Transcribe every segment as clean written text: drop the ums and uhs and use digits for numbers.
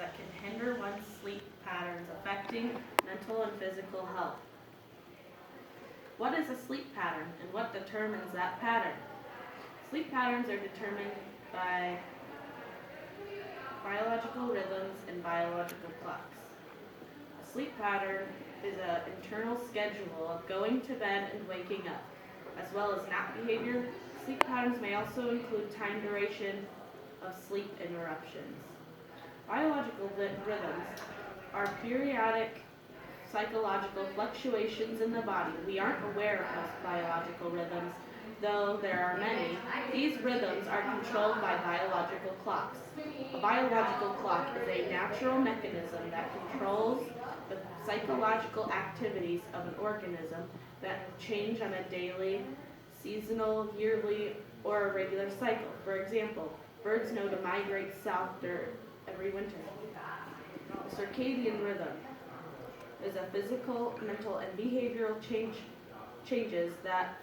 that can hinder one's sleep patterns, affecting mental and physical health. What is a sleep pattern and what determines that pattern? Sleep patterns are determined by biological rhythms and biological clocks. A sleep pattern is an internal schedule of going to bed and waking up, as well as nap behavior. Sleep patterns may also include time duration of sleep interruptions. Biological rhythms are periodic psychological fluctuations in the body. We aren't aware of most biological rhythms, though there are many. These rhythms are controlled by biological clocks. A biological clock is a natural mechanism that controls the psychological activities of an organism that change on a daily, seasonal, yearly, or irregular cycle. For example, birds know to migrate south every winter. The circadian rhythm is a physical, mental, and behavioral changes that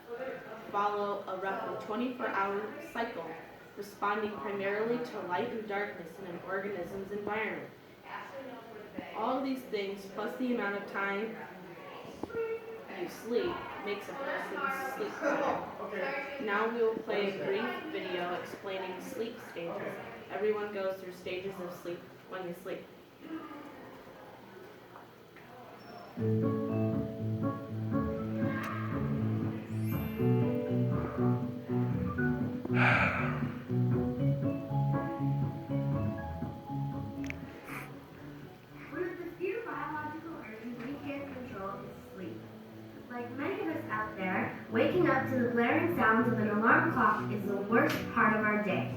follow a roughly 24-hour cycle, responding primarily to light and darkness in an organism's environment. All of these things, plus the amount of time you sleep, makes a person's sleep pattern. Now we will play a brief video explaining sleep stages. Everyone goes through stages of sleep when you sleep. Like many of us out there, waking up to the blaring sounds of an alarm clock is the worst part of our day.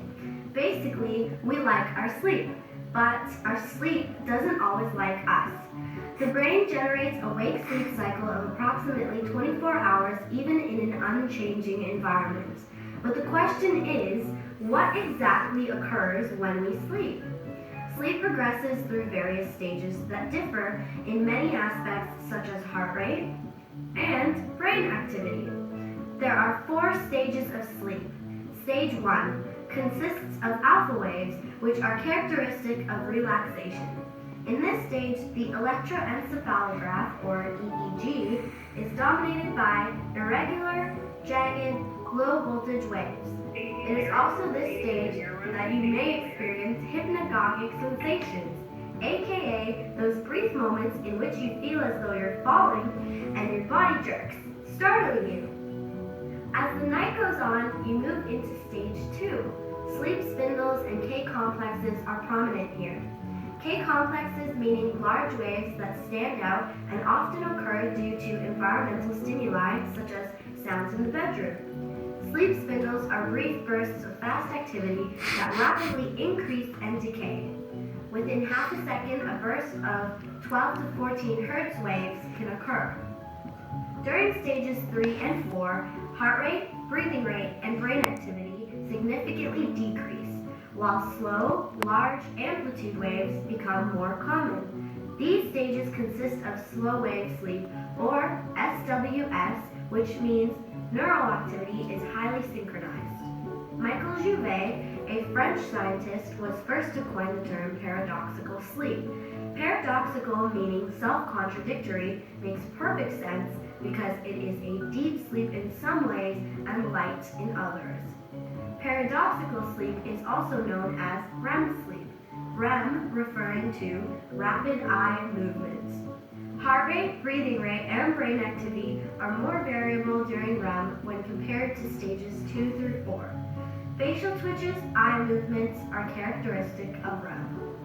Basically, we like our sleep, but our sleep doesn't always like us. The brain generates a wake-sleep cycle of approximately 24 hours even in an unchanging environment. But the question is, what exactly occurs when we sleep? Sleep progresses through various stages that differ in many aspects such as heart rate, and brain activity. There are 4 stages of sleep. Stage 1 consists of alpha waves, which are characteristic of relaxation. In this stage, the electroencephalograph, or EEG, is dominated by irregular, jagged, low-voltage waves. It is also this stage that you may experience hypnagogic sensations, aka those brief moments in which you feel as though you're falling and your body jerks, startling you. As the night goes on, you move into stage 2. Sleep spindles and K-complexes are prominent here. K-complexes meaning large waves that stand out and often occur due to environmental stimuli such as sounds in the bedroom. Sleep spindles are brief bursts of fast activity that rapidly increase and decay. Within half a second, a burst of 12 to 14 Hertz waves can occur. During stages 3 and 4, heart rate, breathing rate, and brain activity significantly decrease, while slow, large amplitude waves become more common. These stages consist of slow wave sleep, or SWS, which means neural activity is highly synchronized. Michael Jouvet, a French scientist, was first to coin the term paradoxical sleep. Paradoxical, meaning self-contradictory, makes perfect sense because it is a deep sleep in some ways and light in others. Paradoxical sleep is also known as REM sleep, REM referring to rapid eye movements. Heart rate, breathing rate, and brain activity are more variable during REM when compared to stages 2 through 4. Facial twitches, eye movements are characteristic of REM.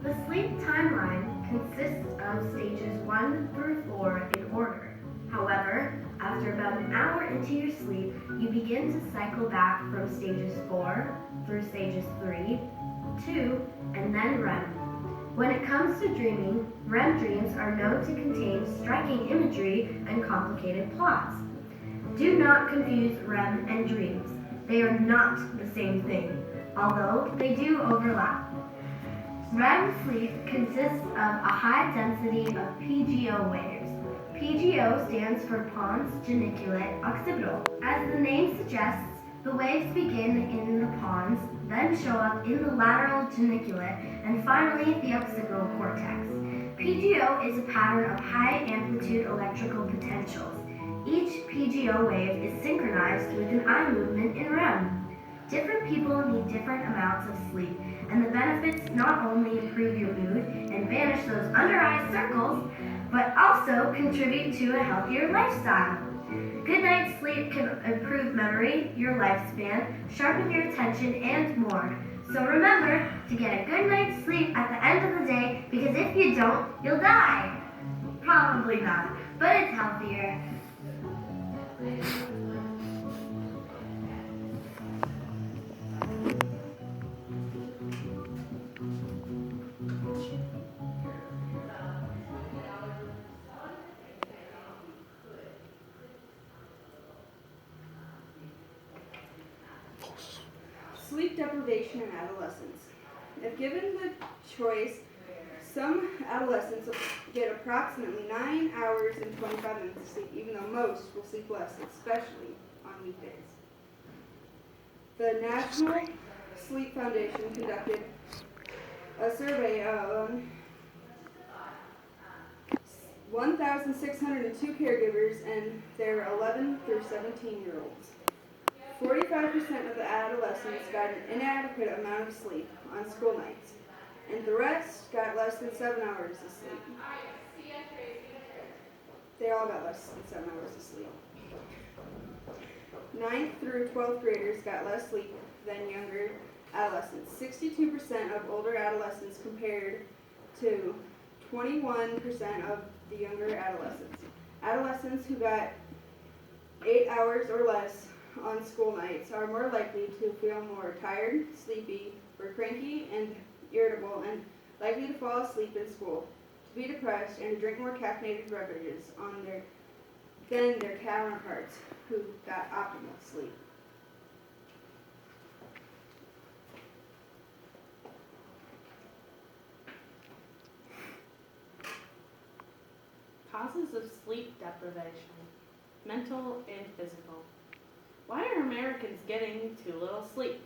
The sleep timeline consists of stages 1 through 4 in order. However, after about an hour into your sleep, you begin to cycle back from stages 4 through stages 3, 2, and then REM. When it comes to dreaming, REM dreams are known to contain striking imagery and complicated plots. Do not confuse REM and dreams. They are not the same thing, although they do overlap. REM sleep consists of a high density of PGO waves. PGO stands for pons geniculate occipital. As the name suggests, The waves begin in the pons, then show up in the lateral geniculate, and finally the occipital cortex. PGO is a pattern of high amplitude electrical potentials. Each PGO wave is synchronized with an eye movement in REM. Different people need different amounts of sleep, and the benefits not only improve your mood and banish those under-eye circles, but also contribute to a healthier lifestyle. Good night's sleep can improve memory, your lifespan, sharpen your attention, and more. So remember to get a good night's sleep at the end of the day, because if you don't, you'll die. Probably not, but it's healthier. Sleep deprivation in adolescence. If given the choice, some adolescents get approximately 9 hours and 25 minutes of sleep, even though most will sleep less, especially on weekdays. The National Sleep Foundation conducted a survey of 1,602 caregivers and their 11 through 17-year-olds. 45% of the adolescents got an inadequate amount of sleep on school nights, and the rest got less than 7 hours of sleep. They all got less than 7 hours of sleep. 9th through 12th graders got less sleep than younger adolescents. 62% of older adolescents compared to 21% of the younger adolescents. Adolescents who got 8 hours or less on school nights are more likely to feel more tired, sleepy, or cranky and irritable, and likely to fall asleep in school, to be depressed, and to drink more caffeinated beverages than their counterparts who got optimal sleep. Causes of sleep deprivation, mental and physical. Why are Americans getting too little sleep?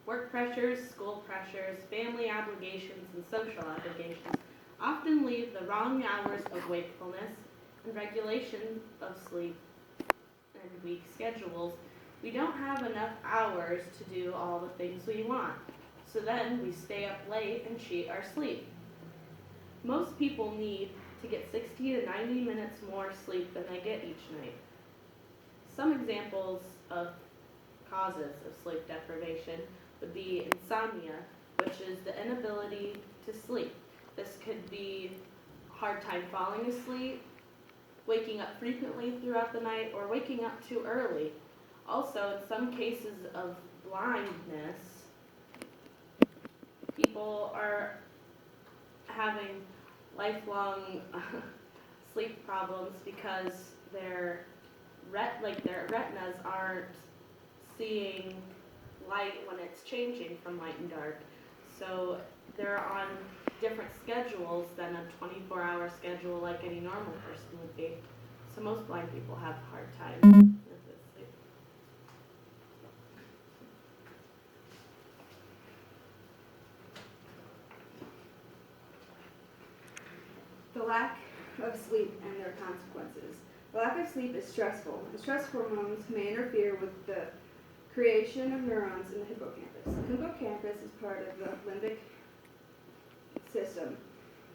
Work pressures, school pressures, family obligations, and social obligations often leave the wrong hours of wakefulness and regulation of sleep and weak schedules. We don't have enough hours to do all the things we want, so then we stay up late and cheat our sleep. Most people need to get 60 to 90 minutes more sleep than they get each night. Some examples of causes of sleep deprivation would be insomnia, which is the inability to sleep. This could be hard time falling asleep, waking up frequently throughout the night, or waking up too early. Also, in some cases of blindness, people are having lifelong sleep problems because their retinas aren't seeing light when it's changing from light and dark. So they're on different schedules than a 24-hour schedule like any normal person would be. So most blind people have a hard time with this sleep. The lack of sleep and their consequences. The lack of sleep is stressful, and stress hormones may interfere with the creation of neurons in the hippocampus. The hippocampus is part of the limbic system.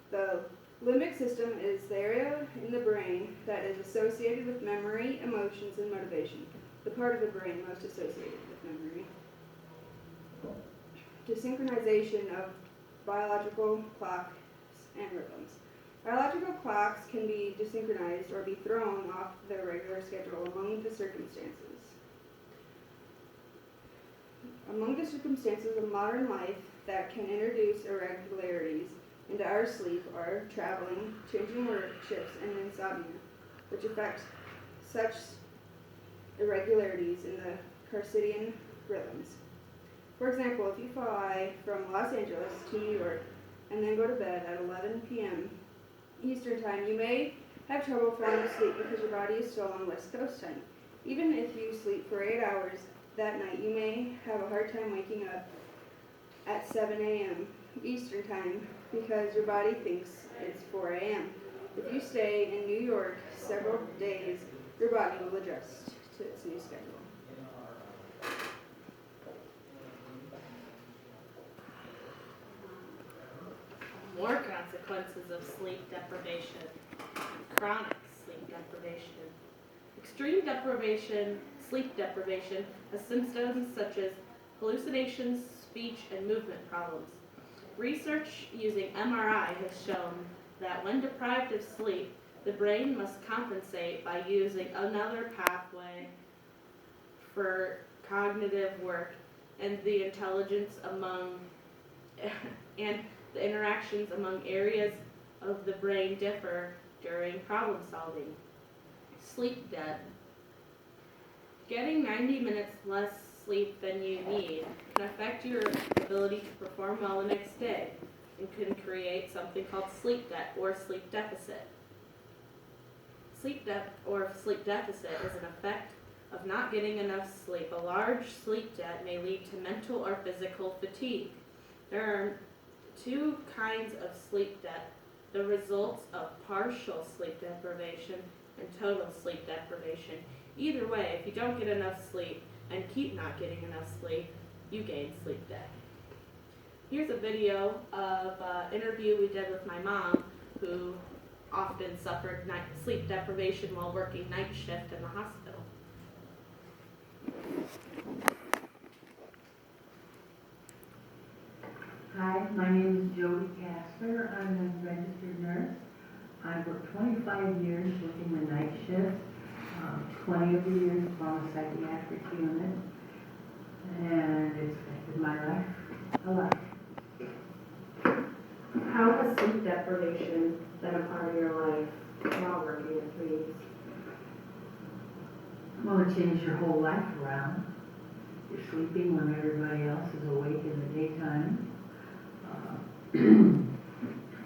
The limbic system is the area in the brain that is associated with memory, emotions, and motivation. The part of the brain most associated with memory. Desynchronization of biological clocks and rhythms. Biological clocks can be desynchronized or be thrown off their regular schedule among the circumstances. Among the circumstances of modern life that can introduce irregularities into our sleep are traveling, changing work shifts, and insomnia, which affect such irregularities in the circadian rhythms. For example, if you fly from Los Angeles to New York and then go to bed at 11 p.m. Eastern Time, you may have trouble falling asleep because your body is still on West Coast time. Even if you sleep for 8 hours that night, you may have a hard time waking up at 7 a.m. Eastern Time because your body thinks it's 4 a.m. If you stay in New York several days, your body will adjust to its new schedule. More consequences of sleep deprivation. Chronic sleep deprivation. Extreme deprivation, sleep deprivation, has symptoms such as hallucinations, speech, and movement problems. Research using MRI has shown that when deprived of sleep, the brain must compensate by using another pathway for cognitive work, and the intelligence among and the interactions among areas of the brain differ during problem solving. Sleep debt. Getting 90 minutes less sleep than you need can affect your ability to perform well the next day and can create something called sleep debt or sleep deficit. Sleep debt or sleep deficit is an effect of not getting enough sleep. A large sleep debt may lead to mental or physical fatigue. There are two kinds of sleep debt: the results of partial sleep deprivation and total sleep deprivation. Either way, if you don't get enough sleep and keep not getting enough sleep, you gain sleep debt. Here's a video of an interview we did with my mom, who often suffered sleep deprivation while working night shift in the hospital. Hi, my name is Jody Casper. I'm a registered nurse. I've worked 25 years working the night shift, 20 of the years on a psychiatric unit, and it's affected my life a lot. How has sleep deprivation been a part of your life while working with police? Well, it changed your whole life around. You're sleeping when everybody else is awake in the daytime.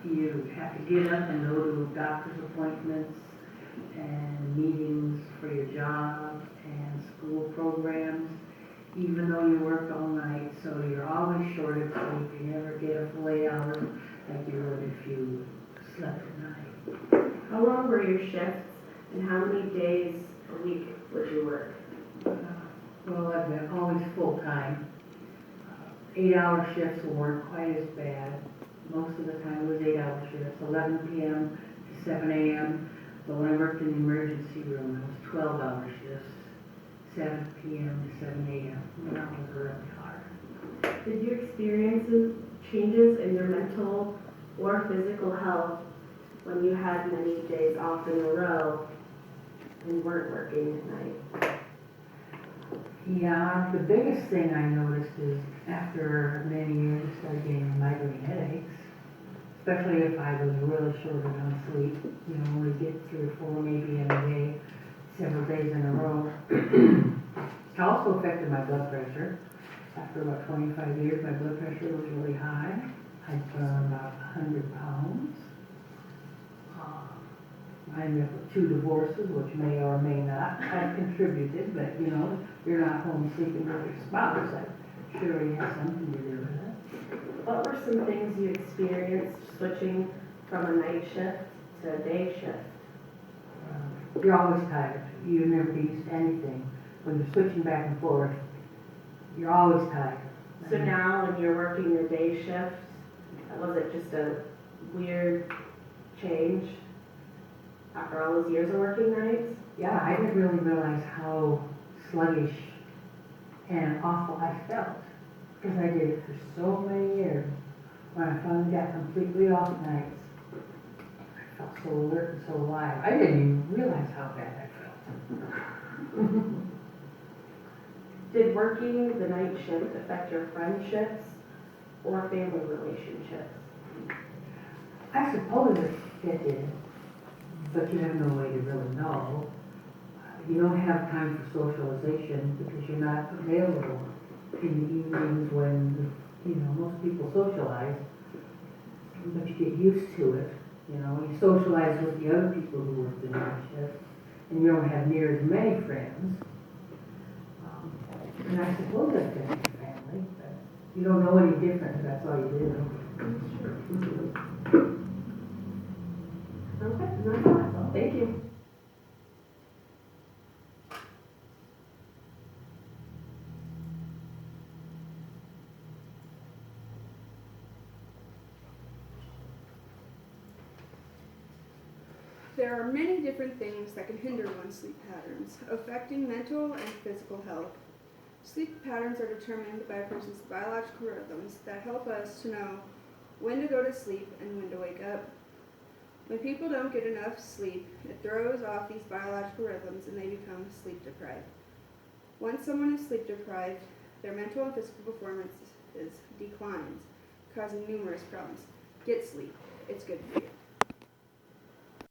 You have to get up and go to doctor's appointments and meetings for your job and school programs, even though you work all night, so you're always short of sleep. You never get a full 8 hours like you would if you slept at night. How long were your shifts, and how many days a week would you work? Well, I've been always full-time. 8-hour shifts weren't quite as bad. Most of the time it was 8-hour shifts, 11 p.m. to 7 a.m. But when I worked in the emergency room, it was 12-hour shifts, 7 p.m. to 7 a.m. And that was really hard. Did you experience changes in your mental or physical health when you had many days off in a row and weren't working at night? Yeah, the biggest thing I noticed is after many years I started getting migraine headaches, especially if I was really short on sleep. You know, only get 3 or 4 maybe in a day, several days in a row. It also affected my blood pressure. After about 25 years, my blood pressure was really high. I'd put on about 100 pounds. I ended up with 2 divorces, which may or may not have contributed, but you know, you're not home sleeping with your spouse. I'm sure he has something to do with it. What were some things you experienced switching from a night shift to a day shift? You're always tired. You never get used to anything. When you're switching back and forth, you're always tired. So now when you're working your day shift, was it just a weird change after all those years of working nights? Yeah, I didn't really realize how sluggish and awful I felt, because I did it for so many years. When I finally got completely off nights, I felt so alert and so alive. I didn't even realize how bad I felt. Did working the night shift affect your friendships or family relationships? I suppose it did, but you have no way to really know. You don't have time for socialization because you're not available in the evenings when, you know, most people socialize, but you get used to it. You know, you socialize with the other people who work the night shift, and you don't have near as many friends. And I suppose that's good for your family, but you don't know any different if that's all you do. Okay, that's all. Thank you. There are many different things that can hinder one's sleep patterns, affecting mental and physical health. Sleep patterns are determined by a person's biological rhythms that help us to know when to go to sleep and when to wake up. When people don't get enough sleep, it throws off these biological rhythms and they become sleep deprived. Once someone is sleep deprived, their mental and physical performance declines, causing numerous problems. Get sleep. It's good for you.